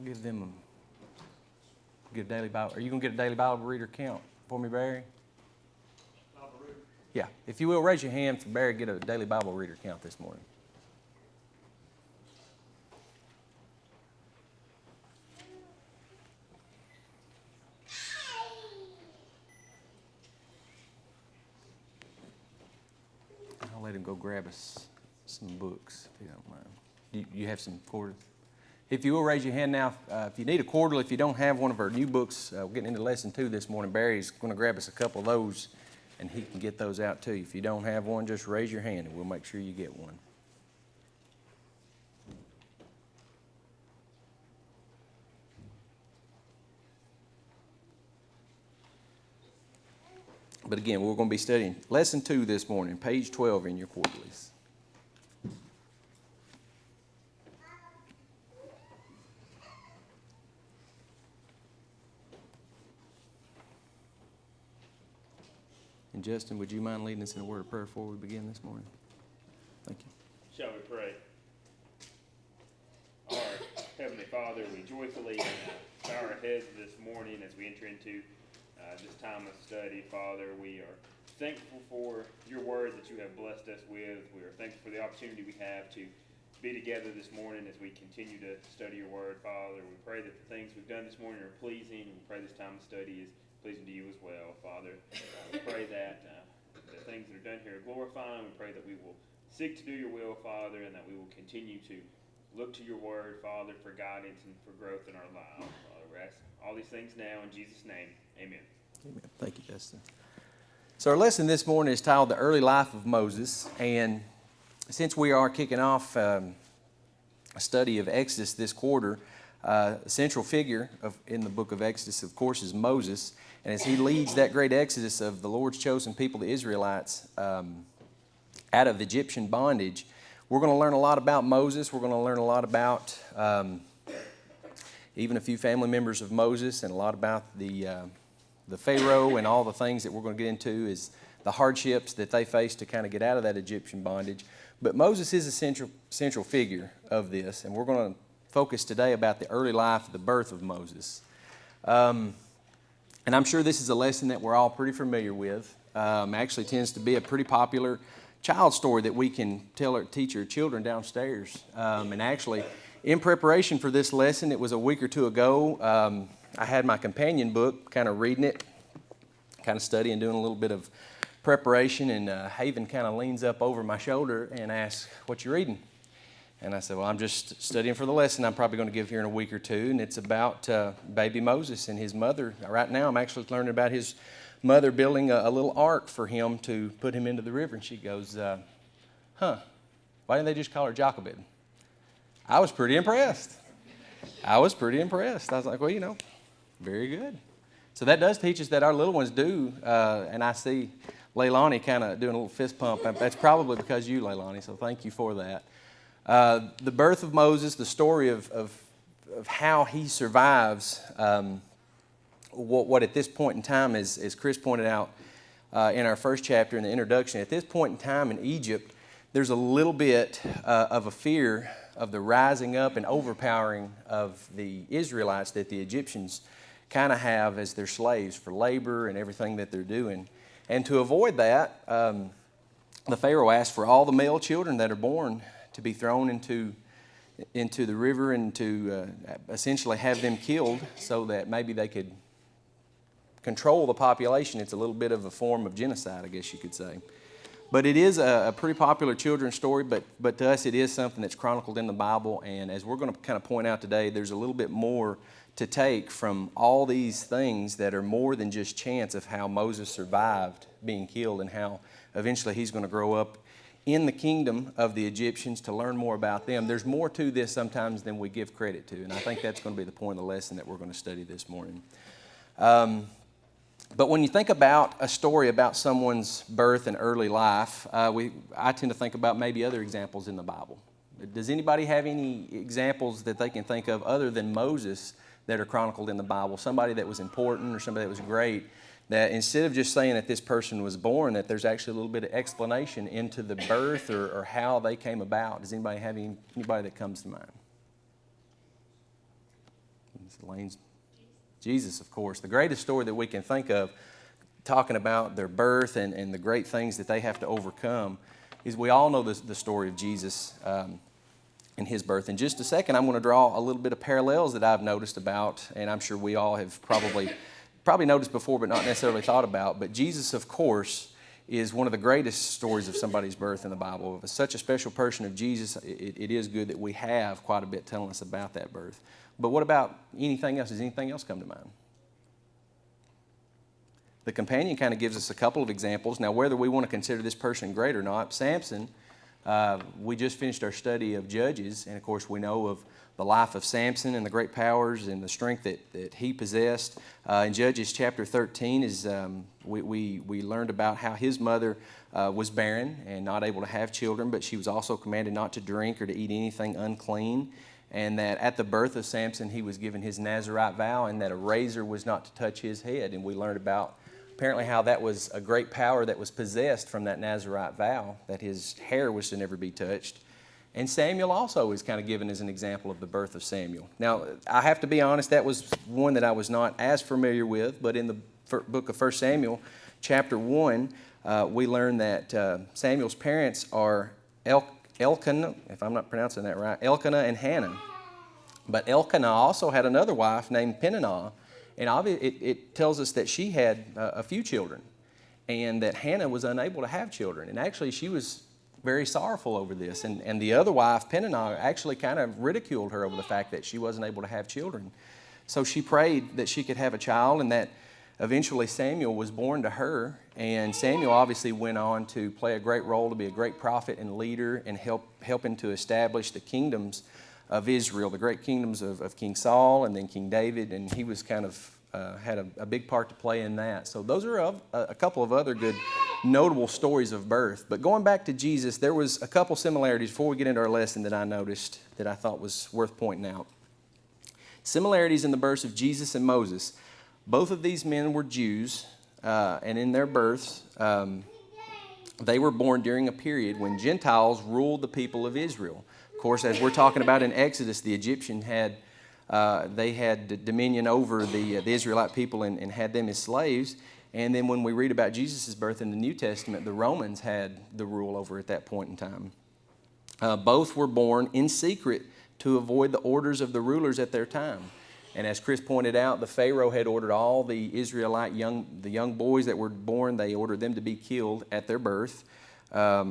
give them get a daily Bible. Are you going to get a daily Bible reader count for me, Barry? Yeah. If you will, raise your hand for Barry to get a daily Bible reader count this morning. I'll let him go grab us some books, if you don't mind. You have some quarters? If you will, raise your hand now. If you need a quarterly, if you don't have one of our new books, we're getting into lesson 2 this morning. Barry's going to grab us a couple of those, and he can get those out to you. If you don't have one, just raise your hand, and we'll make sure you get one. But again, we're going to be studying lesson 2 this morning, page 12 in your quarterlies. And Justin, would you mind leading us in a word of prayer before we begin this morning? Thank you. Shall we pray? Our Heavenly Father, we joyfully bow our heads this morning as we enter into this time of study. Father, we are thankful for your word that you have blessed us with. We are thankful for the opportunity we have to be together this morning as we continue to study your word, Father. We pray that the things we've done this morning are pleasing, and we pray this time of study is pleasing to you as well, Father. We pray that the things that are done here are glorifying. We pray that we will seek to do your will, Father, and that we will continue to look to your word, Father, for guidance and for growth in our lives. Father, we ask all these things now in Jesus' name. Amen. Amen. Thank you, Justin. So our lesson this morning is titled The Early Life of Moses. And since we are kicking off a study of Exodus this quarter, the central figure in the book of Exodus, of course, is Moses. And as he leads that great exodus of the Lord's chosen people, the Israelites, out of Egyptian bondage, we're going to learn a lot about Moses. We're going to learn a lot about even a few family members of Moses, and a lot about the Pharaoh and all the things that we're going to get into is the hardships that they faced to kind of get out of that Egyptian bondage. But Moses is a central figure of this, and we're going to focus today about the early life, the birth of Moses. And I'm sure this is a lesson that we're all pretty familiar with. Actually tends to be a pretty popular child story that we can tell or teach our children downstairs. And actually, in preparation for this lesson, it was a week or two ago, I had my companion book, kind of reading it, kind of studying, doing a little bit of preparation, and Haven kind of leans up over my shoulder and asks, "What you reading?" And I said, "Well, I'm just studying for the lesson I'm probably going to give here in a week or two, and it's about baby Moses and his mother. Right now, I'm actually learning about his mother building a little ark for him to put him into the river." And she goes, "Why didn't they just call her Jochebed?" I was pretty impressed. I was like, well, very good. So that does teach us that our little ones do, and I see Leilani kind of doing a little fist pump. That's probably because you, Leilani, so thank you for that. The birth of Moses, the story of how he survives what at this point in time, as Chris pointed out in our first chapter in the introduction, at this point in time in Egypt, there's a little bit of a fear of the rising up and overpowering of the Israelites that the Egyptians kind of have as their slaves for labor and everything that they're doing. And to avoid that, the Pharaoh asked for all the male children that are born to be thrown into the river and to essentially have them killed so that maybe they could control the population. It's a little bit of a form of genocide, I guess you could say. But it is a pretty popular children's story, but to us it is something that's chronicled in the Bible. And as we're going to kind of point out today, there's a little bit more to take from all these things that are more than just chance of how Moses survived being killed and how eventually he's going to grow up in the kingdom of the Egyptians to learn more about them. There's more to this sometimes than we give credit to, and I think that's going to be the point of the lesson that we're going to study this morning. But when you think about a story about someone's birth and early life, I tend to think about maybe other examples in the Bible. Does anybody have any examples that they can think of other than Moses that are chronicled in the Bible? Somebody that was important or somebody that was great, that instead of just saying that this person was born, that there's actually a little bit of explanation into the birth or how they came about. Does anybody have anybody that comes to mind? Elaine's Jesus, of course. The greatest story that we can think of, talking about their birth and the great things that they have to overcome, is we all know the story of Jesus and his birth. In just a second, I'm going to draw a little bit of parallels that I've noticed about, and I'm sure we all have probably noticed before, but not necessarily thought about. But Jesus, of course, is one of the greatest stories of somebody's birth in the Bible. Of such a special person of Jesus, it is good that we have quite a bit telling us about that birth. But what about anything else? Does anything else come to mind? The companion kind of gives us a couple of examples. Now, whether we want to consider this person great or not, Samson, we just finished our study of Judges, and of course we know of the life of Samson and the great powers and the strength that he possessed. In Judges chapter 13, we learned about how his mother was barren and not able to have children, but she was also commanded not to drink or to eat anything unclean, and that at the birth of Samson he was given his Nazirite vow, and that a razor was not to touch his head. And we learned about apparently how that was a great power that was possessed from that Nazirite vow, that his hair was to never be touched. And Samuel also is kind of given as an example of the birth of Samuel. Now, I have to be honest, that was one that I was not as familiar with, but in the book of 1 Samuel, chapter 1, we learn that Samuel's parents are Elkanah, if I'm not pronouncing that right, Elkanah and Hannah. But Elkanah also had another wife named Peninnah, and it tells us that she had a few children, and that Hannah was unable to have children. And actually, she was very sorrowful over this. And the other wife, Peninnah, actually kind of ridiculed her over the fact that she wasn't able to have children. So she prayed that she could have a child, and that eventually Samuel was born to her. And Samuel obviously went on to play a great role, to be a great prophet and leader, and helping to establish the kingdoms of Israel, the great kingdoms of King Saul and then King David, and he was kind of had a big part to play in that. So those are a couple of other good notable stories of birth. But going back to Jesus, there was a couple similarities before we get into our lesson that I noticed that I thought was worth pointing out. Similarities in the births of Jesus and Moses. Both of these men were Jews, and in their births, they were born during a period when Gentiles ruled the people of Israel. Of course, as we're talking about in Exodus, the Egyptian had dominion over the Israelite people and had them as slaves. And then when we read about Jesus' birth in the New Testament, the Romans had the rule over at that point in time. Both were born in secret to avoid the orders of the rulers at their time. And as Chris pointed out, the Pharaoh had ordered all the Israelite young boys that were born, they ordered them to be killed at their birth. Let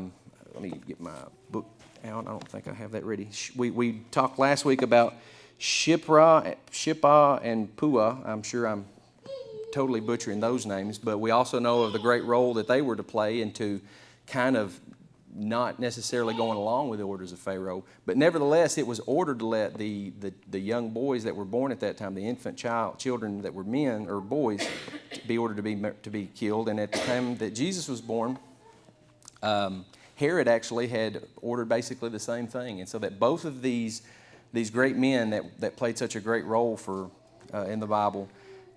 me get my book out. I don't think I have that ready. We talked last week about Shippa and Pua. I'm sure I'm totally butchering those names, but we also know of the great role that they were to play into kind of not necessarily going along with the orders of Pharaoh. But nevertheless, it was ordered to let the young boys that were born at that time, the infant children that were men or boys, be ordered to be killed. And at the time that Jesus was born, Herod actually had ordered basically the same thing. And so that both of these great men that played such a great role in the Bible,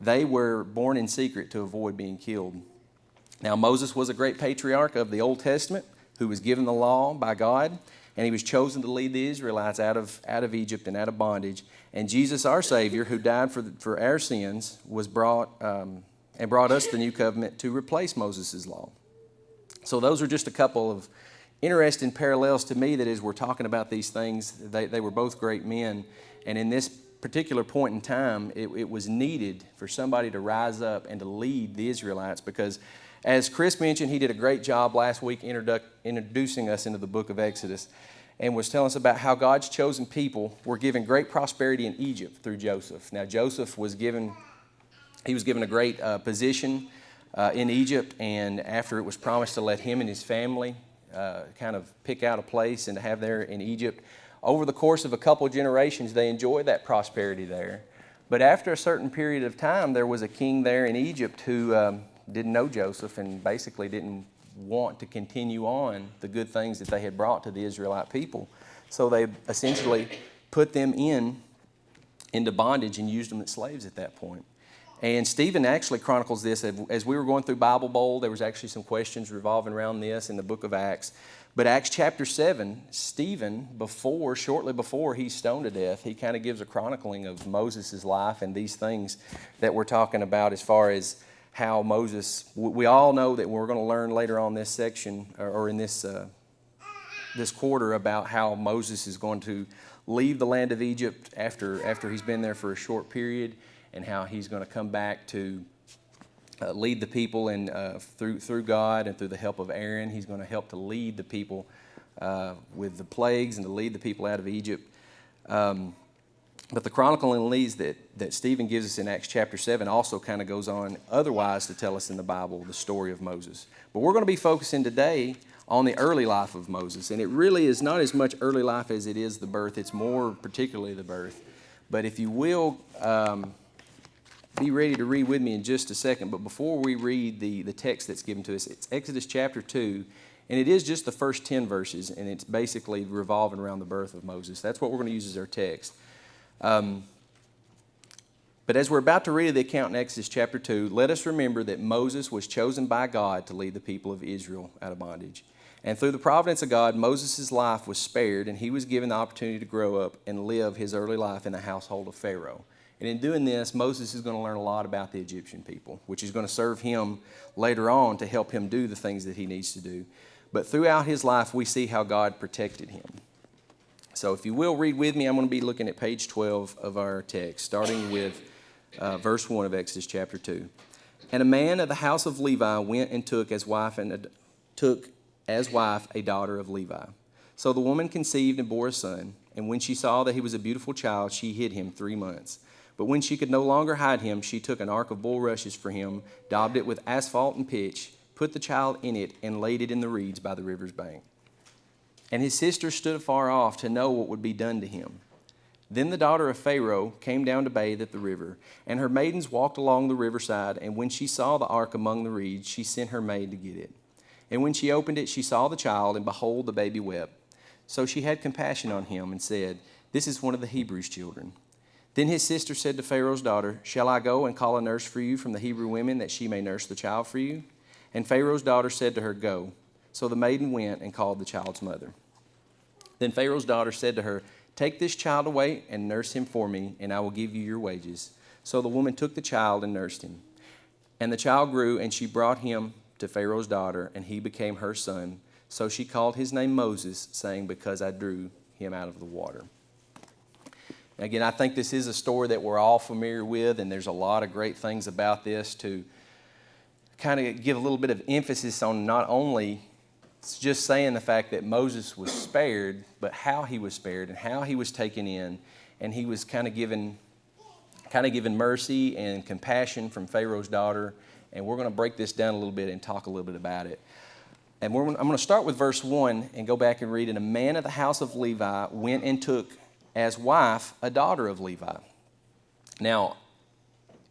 they were born in secret to avoid being killed. Now, Moses was a great patriarch of the Old Testament who was given the law by God, and he was chosen to lead the Israelites out of Egypt and out of bondage. And Jesus, our Savior, who died for our sins, was brought and brought us the new covenant to replace Moses' law. So those are just a couple of interesting parallels to me, that as we're talking about these things, they were both great men. And in this particular point in time, it was needed for somebody to rise up and to lead the Israelites, because as Chris mentioned, he did a great job last week introducing us into the book of Exodus, and was telling us about how God's chosen people were given great prosperity in Egypt through Joseph. Now, Joseph was given a great position in Egypt, and after it was promised to let him and his family kind of pick out a place and to have there in Egypt, over the course of a couple of generations, they enjoyed that prosperity there. But after a certain period of time, there was a king there in Egypt who didn't know Joseph and basically didn't want to continue on the good things that they had brought to the Israelite people. So they essentially put them into bondage and used them as slaves at that point. And Stephen actually chronicles this. As we were going through Bible Bowl, there was actually some questions revolving around this in the book of Acts. But Acts chapter 7, Stephen, shortly before he's stoned to death, he kind of gives a chronicling of Moses' life and these things that we're talking about as far as how Moses, we all know that we're going to learn later on this section or in this quarter about how Moses is going to leave the land of Egypt after he's been there for a short period, and how he's going to come back to lead the people, and through God and through the help of Aaron, he's going to help to lead the people with the plagues and to lead the people out of Egypt. But the chronicling leads that Stephen gives us in Acts chapter 7 also kind of goes on otherwise to tell us in the Bible the story of Moses. But we're going to be focusing today on the early life of Moses. And it really is not as much early life as it is the birth. It's more particularly the birth. But if you will, be ready to read with me in just a second. But before we read the text that's given to us, it's Exodus chapter 2. And it is just the first 10 verses. And it's basically revolving around the birth of Moses. That's what we're going to use as our text. But as we're about to read the account in Exodus chapter 2, let us remember that Moses was chosen by God to lead the people of Israel out of bondage. And through the providence of God, Moses' life was spared, and he was given the opportunity to grow up and live his early life in the household of Pharaoh. And in doing this, Moses is going to learn a lot about the Egyptian people, which is going to serve him later on to help him do the things that he needs to do. But throughout his life, we see how God protected him. So if you will read with me, I'm going to be looking at page 12 of our text, starting with verse 1 of Exodus chapter 2. And a man of the house of Levi went and took as wife a daughter of Levi. So the woman conceived and bore a son, and when she saw that he was a beautiful child, she hid him 3 months. But when she could no longer hide him, she took an ark of bulrushes for him, daubed it with asphalt and pitch, put the child in it, and laid it in the reeds by the river's bank. And his sister stood afar off to know what would be done to him. Then the daughter of Pharaoh came down to bathe at the river, and her maidens walked along the riverside, and when she saw the ark among the reeds, she sent her maid to get it. And when she opened it, she saw the child, and behold, the baby wept. So she had compassion on him and said, "This is one of the Hebrews' children." Then his sister said to Pharaoh's daughter, "Shall I go and call a nurse for you from the Hebrew women, that she may nurse the child for you?" And Pharaoh's daughter said to her, "Go." So the maiden went and called the child's mother. Then Pharaoh's daughter said to her, "Take this child away and nurse him for me, and I will give you your wages." So the woman took the child and nursed him. And the child grew, and she brought him to Pharaoh's daughter, and he became her son. So she called his name Moses, saying, "Because I drew him out of the water." Again, I think this is a story that we're all familiar with, and there's a lot of great things about this to kind of give a little bit of emphasis on not only just saying the fact that Moses was spared, but how he was spared and how he was taken in, and he was kind of given mercy and compassion from Pharaoh's daughter. And we're going to break this down a little bit and talk a little bit about it. And I'm going to start with verse 1 and go back and read. And a man of the house of Levi went and took as wife a daughter of Levi. Now,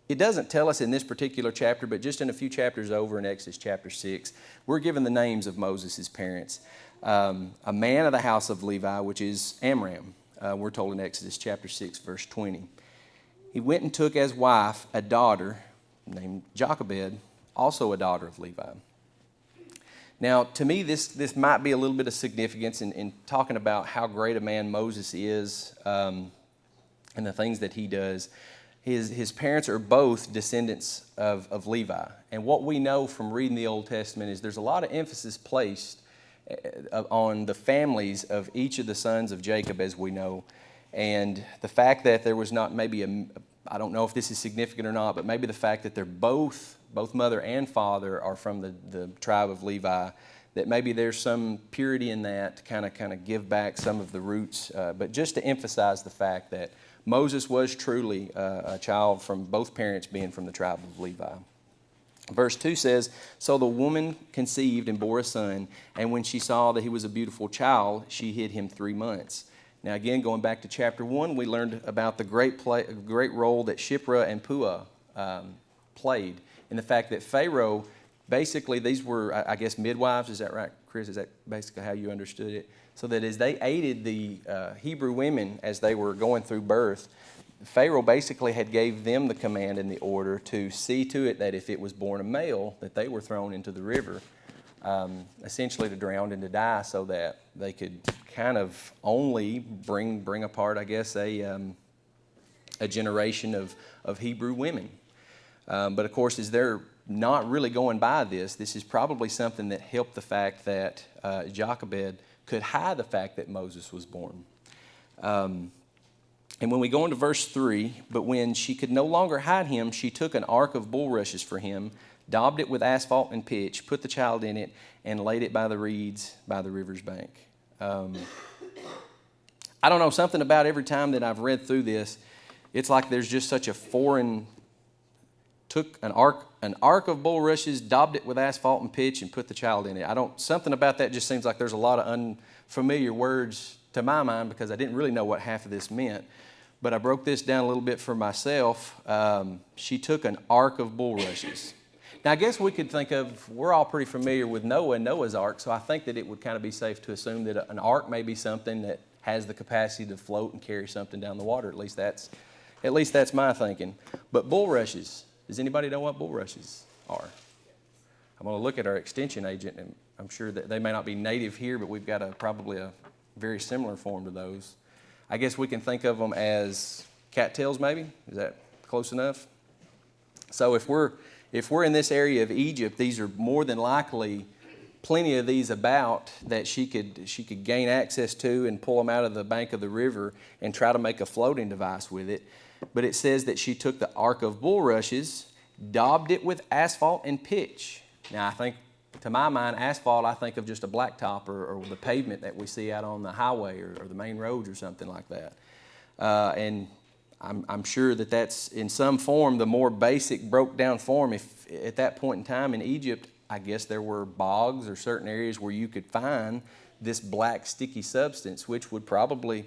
it doesn't tell us in this particular chapter, but just in a few chapters over in Exodus chapter 6, we're given the names of Moses' parents. A man of the house of Levi, which is Amram, we're told in Exodus chapter 6, verse 20. He went and took as wife a daughter named Jochebed, also a daughter of Levi. Now, to me, this might be a little bit of significance in talking about how great a man Moses is and the things that he does. His parents are both descendants of Levi. And what we know from reading the Old Testament is there's a lot of emphasis placed on the families of each of the sons of Jacob, as we know. And the fact that there was not maybe I don't know if this is significant or not, but maybe the fact that they're both mother and father are from the tribe of Levi, that maybe there's some purity in that to kind of give back some of the roots. But just to emphasize the fact that Moses was truly a child from both parents being from the tribe of Levi. Verse 2 says, "So the woman conceived and bore a son, and when she saw that he was a beautiful child, she hid him 3 months." Now again, going back to chapter 1, we learned about the great role that Shiphrah and Puah played in the fact that Pharaoh, basically these were, I guess, midwives. Is that right, Chris? Is that basically how you understood it? So that as they aided the Hebrew women as they were going through birth, Pharaoh basically had gave them the command and the order to see to it that if it was born a male, that they were thrown into the river. essentially to drown and to die, so that they could kind of only bring apart, I guess, a generation of Hebrew women. But of course, as they're not really going by this is probably something that helped the fact that Jochebed could hide the fact that Moses was born. And when we go into verse 3, but when she could no longer hide him, she took an ark of bulrushes for him, daubed it with asphalt and pitch, put the child in it, and laid it by the reeds by the river's bank. I don't know, something about every time that I've read through this, it's like there's just such a foreign, took an ark of bulrushes, daubed it with asphalt and pitch, and put the child in it. Something about that just seems like there's a lot of unfamiliar words to my mind, because I didn't really know what half of this meant. But I broke this down a little bit for myself. She took an ark of bulrushes. Now, I guess we could think of, we're all pretty familiar with Noah and Noah's ark, so I think that it would kind of be safe to assume that an ark may be something that has the capacity to float and carry something down the water. At least that's my thinking. But bulrushes, does anybody know what bulrushes are? I'm going to look at our extension agent, and I'm sure that they may not be native here, but we've got probably a very similar form to those. I guess we can think of them as cattails, maybe. Is that close enough? So if we're in this area of Egypt, these are more than likely plenty of these about that she could gain access to and pull them out of the bank of the river and try to make a floating device with it. But it says that she took the ark of bulrushes, daubed it with asphalt and pitch. Now, I think, to my mind, asphalt, I think of just a blacktop or the pavement that we see out on the highway or the main roads or something like that. And I'm sure that that's in some form the more basic, broke down form. If at that point in time in Egypt, I guess there were bogs or certain areas where you could find this black sticky substance, which would probably,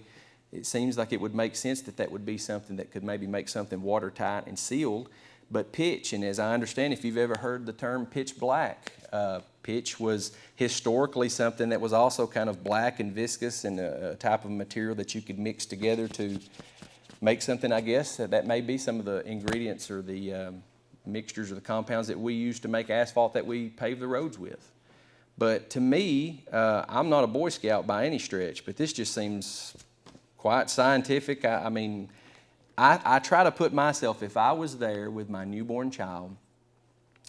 it seems like it would make sense that would be something that could maybe make something watertight and sealed. But pitch, and as I understand, if you've ever heard the term pitch black, pitch was historically something that was also kind of black and viscous and a type of material that you could mix together to make something, I guess. That may be some of the ingredients or the mixtures or the compounds that we use to make asphalt that we pave the roads with. But to me, I'm not a Boy Scout by any stretch, but this just seems quite scientific. I mean, I try to put myself, if I was there with my newborn child,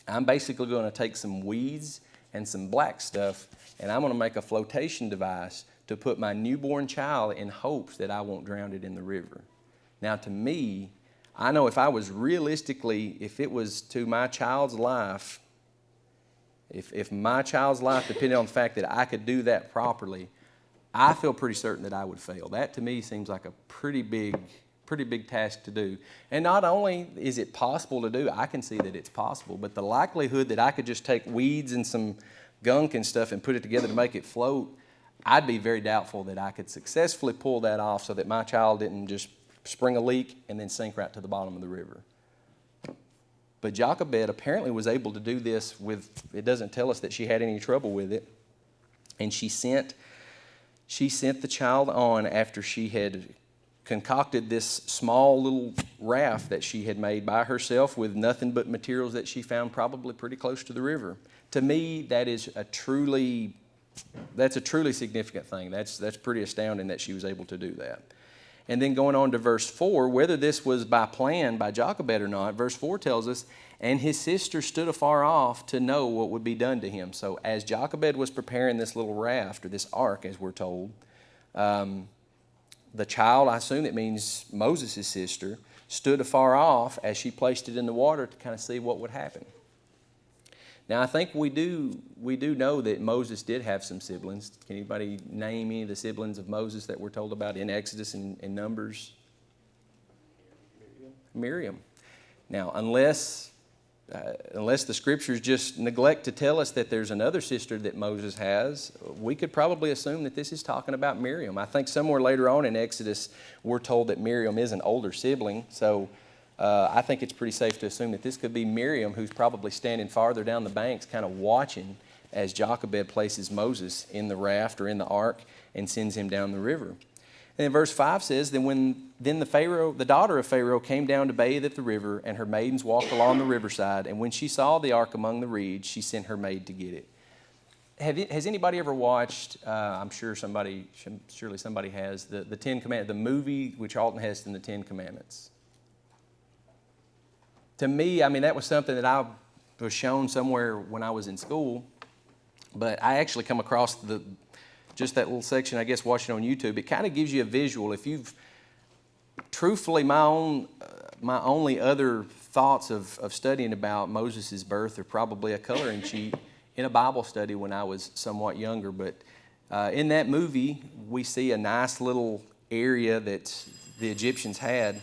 I'm basically going to take some weeds and some black stuff, and I'm going to make a flotation device to put my newborn child in hopes that I won't drown it in the river. Now, to me, I know if I was realistically, if it was to my child's life, if my child's life depended on the fact that I could do that properly, I feel pretty certain that I would fail. That, to me, seems like a pretty big task to do. And not only is it possible to do, I can see that it's possible, but the likelihood that I could just take weeds and some gunk and stuff and put it together to make it float, I'd be very doubtful that I could successfully pull that off so that my child didn't just spring a leak and then sink right to the bottom of the river. But Jochebed apparently was able to do this with, it doesn't tell us that she had any trouble with it, and she sent the child on after she had concocted this small little raft that she had made by herself with nothing but materials that she found probably pretty close to the river. To me, that's a truly significant thing. That's pretty astounding that she was able to do that. And then going on to verse 4, whether this was by plan by Jochebed or not, verse 4 tells us, and his sister stood afar off to know what would be done to him. So as Jochebed was preparing this little raft, or this ark as we're told, the child, I assume it means Moses' sister, stood afar off as she placed it in the water to kind of see what would happen. Now, I think we do know that Moses did have some siblings. Can anybody name any of the siblings of Moses that we're told about in Exodus and Numbers? Miriam. Now, unless the scriptures just neglect to tell us that there's another sister that Moses has, we could probably assume that this is talking about Miriam. I think somewhere later on in Exodus, we're told that Miriam is an older sibling, so I think it's pretty safe to assume that this could be Miriam, who's probably standing farther down the banks, kind of watching as Jochebed places Moses in the raft or in the ark and sends him down the river. And then verse 5 says, then the daughter of Pharaoh came down to bathe at the river, and her maidens walked along the riverside, and when she saw the ark among the reeds, she sent her maid to get it. Has anybody ever watched, I'm sure surely somebody has, the Ten Commandments, the movie with Charlton Heston, the Ten Commandments? To me, I mean, that was something that I was shown somewhere when I was in school, but I actually come across just that little section, I guess, watching on YouTube. It kind of gives you a visual. If you've, truthfully, my only other thoughts of studying about Moses' birth are probably a coloring sheet in a Bible study when I was somewhat younger. But in that movie, we see a nice little area that the Egyptians had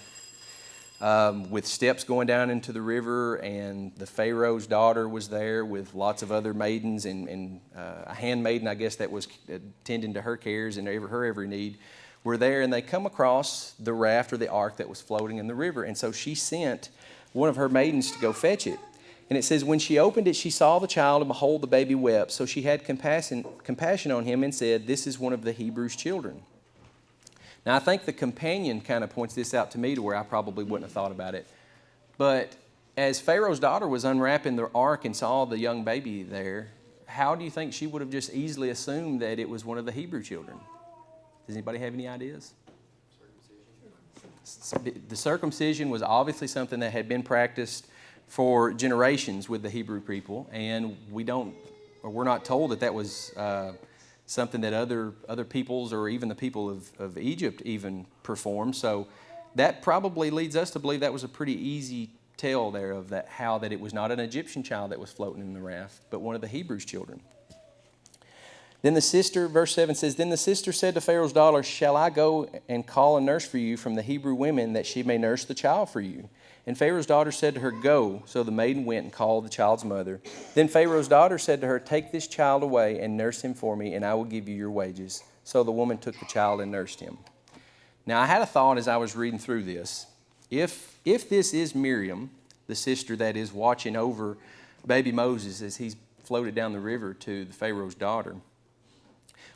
with steps going down into the river, and the Pharaoh's daughter was there with lots of other maidens and a handmaiden, I guess, that was attending to her cares and her every need were there, and they come across the raft or the ark that was floating in the river. And so she sent one of her maidens to go fetch it. And it says, when she opened it, she saw the child, and behold, the baby wept. So she had compassion on him and said, this is one of the Hebrews' children. Now, I think the companion kind of points this out to me to where I probably wouldn't have thought about it. But as Pharaoh's daughter was unwrapping the ark and saw the young baby there, how do you think she would have just easily assumed that it was one of the Hebrew children? Does anybody have any ideas? The circumcision was obviously something that had been practiced for generations with the Hebrew people, and we're not told that that was something that other peoples or even the people of Egypt even performed. So that probably leads us to believe that was a pretty easy tell there of that, how that it was not an Egyptian child that was floating in the raft, but one of the Hebrews' children. Then the sister, verse 7 says, then the sister said to Pharaoh's daughter, shall I go and call a nurse for you from the Hebrew women, that she may nurse the child for you? And Pharaoh's daughter said to her, go. So the maiden went and called the child's mother. Then Pharaoh's daughter said to her, take this child away and nurse him for me, and I will give you your wages. So the woman took the child and nursed him. Now I had a thought as I was reading through this. If this is Miriam, the sister that is watching over baby Moses as he's floated down the river to the Pharaoh's daughter,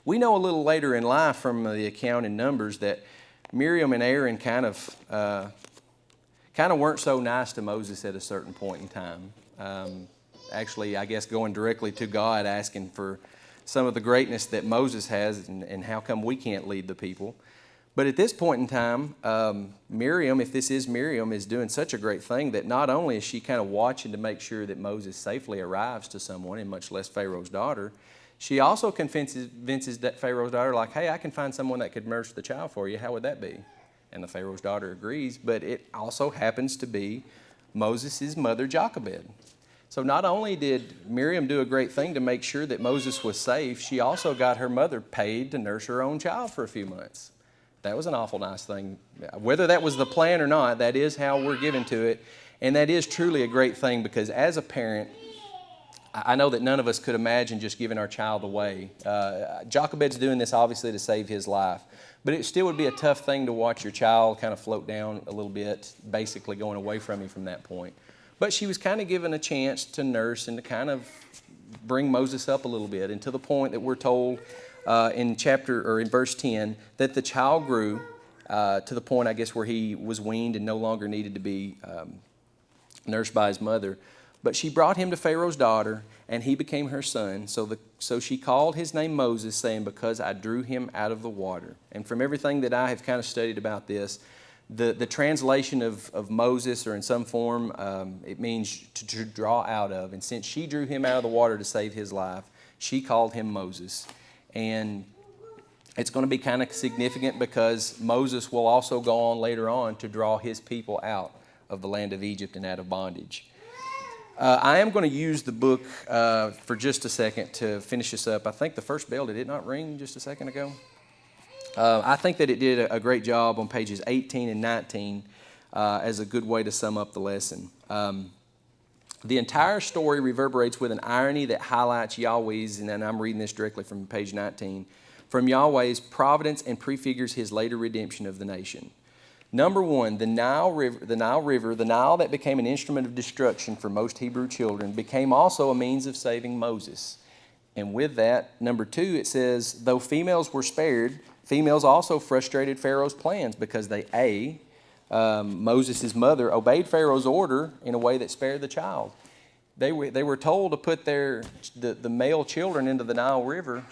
we know a little later in life from the account in Numbers that Miriam and Aaron kind of weren't so nice to Moses at a certain point in time. Actually, I guess going directly to God, asking for some of the greatness that Moses has and how come we can't lead the people. But at this point in time, Miriam, if this is Miriam, is doing such a great thing that not only is she kind of watching to make sure that Moses safely arrives to someone, and much less Pharaoh's daughter, she also convinces that Pharaoh's daughter, like, hey, I can find someone that could nurse the child for you. How would that be? And the Pharaoh's daughter agrees, but it also happens to be Moses' mother, Jochebed. So not only did Miriam do a great thing to make sure that Moses was safe, she also got her mother paid to nurse her own child for a few months. That was an awful nice thing. Whether that was the plan or not, that is how we're given to it. And that is truly a great thing, because as a parent, I know that none of us could imagine just giving our child away. Jochebed's doing this obviously to save his life, but it still would be a tough thing to watch your child kind of float down a little bit, basically going away from you from that point. But she was kind of given a chance to nurse and to kind of bring Moses up a little bit, and to the point that we're told in verse 10 that the child grew to the point, I guess, where he was weaned and no longer needed to be nursed by his mother. But she brought him to Pharaoh's daughter, and he became her son. So she called his name Moses, saying, because I drew him out of the water. And from everything that I have kind of studied about this, the translation of Moses, or in some form, it means to draw out of. And since she drew him out of the water to save his life, she called him Moses. And it's going to be kind of significant, because Moses will also go on later on to draw his people out of the land of Egypt and out of bondage. I am going to use the book for just a second to finish this up. I think the first bell, did it not ring just a second ago? I think that it did a great job on pages 18 and 19 as a good way to sum up the lesson. The entire story reverberates with an irony that highlights Yahweh's, and I'm reading this directly from page 19, from Yahweh's providence and prefigures his later redemption of the nation. Number one, the Nile River, the Nile that became an instrument of destruction for most Hebrew children, became also a means of saving Moses. And with that, number two, it says, though females were spared, females also frustrated Pharaoh's plans, because Moses' mother obeyed Pharaoh's order in a way that spared the child. they were told to put the male children into the Nile River.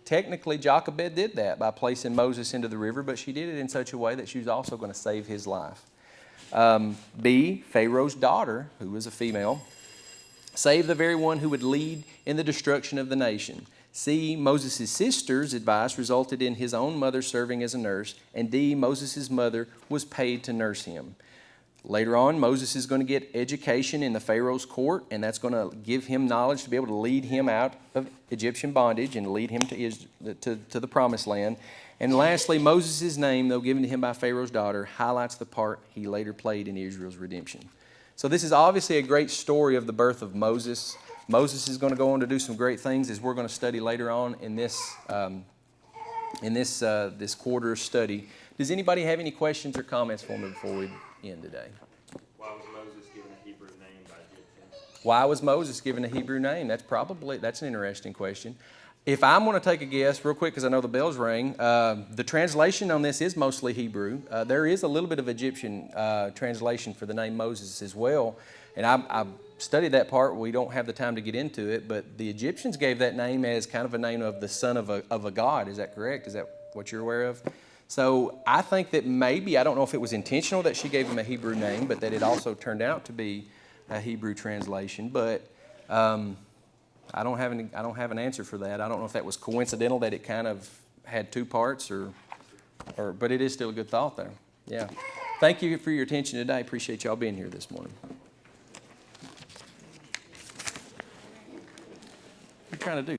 Technically, Jochebed did that by placing Moses into the river, but she did it in such a way that she was also going to save his life. B, Pharaoh's daughter, who was a female, saved the very one who would lead in the destruction of the nation. C, Moses' sister's advice resulted in his own mother serving as a nurse. And D, Moses' mother was paid to nurse him. Later on, Moses is going to get education in the Pharaoh's court, and that's going to give him knowledge to be able to lead him out of Egyptian bondage and lead him to the promised land. And lastly, Moses' name, though given to him by Pharaoh's daughter, highlights the part he later played in Israel's redemption. So this is obviously a great story of the birth of Moses. Moses is going to go on to do some great things, as we're going to study later on in this quarter study. Does anybody have any questions or comments for me before we end today? Why was Moses given a Hebrew name by Egyptians? Why was Moses given a Hebrew name? That's an interesting question. If I'm going to take a guess real quick, because I know the bells rang, the translation on this is mostly Hebrew. There is a little bit of Egyptian translation for the name Moses as well. And I've studied that part. We don't have the time to get into it, but the Egyptians gave that name as kind of a name of the son of a god. Is that correct? Is that what you're aware of? So I think that maybe, I don't know if it was intentional that she gave him a Hebrew name, but that it also turned out to be a Hebrew translation. But I don't have an answer for that. I don't know if that was coincidental that it kind of had two parts, but it is still a good thought there. Yeah. Thank you for your attention today. Appreciate y'all being here this morning. What are you trying to do?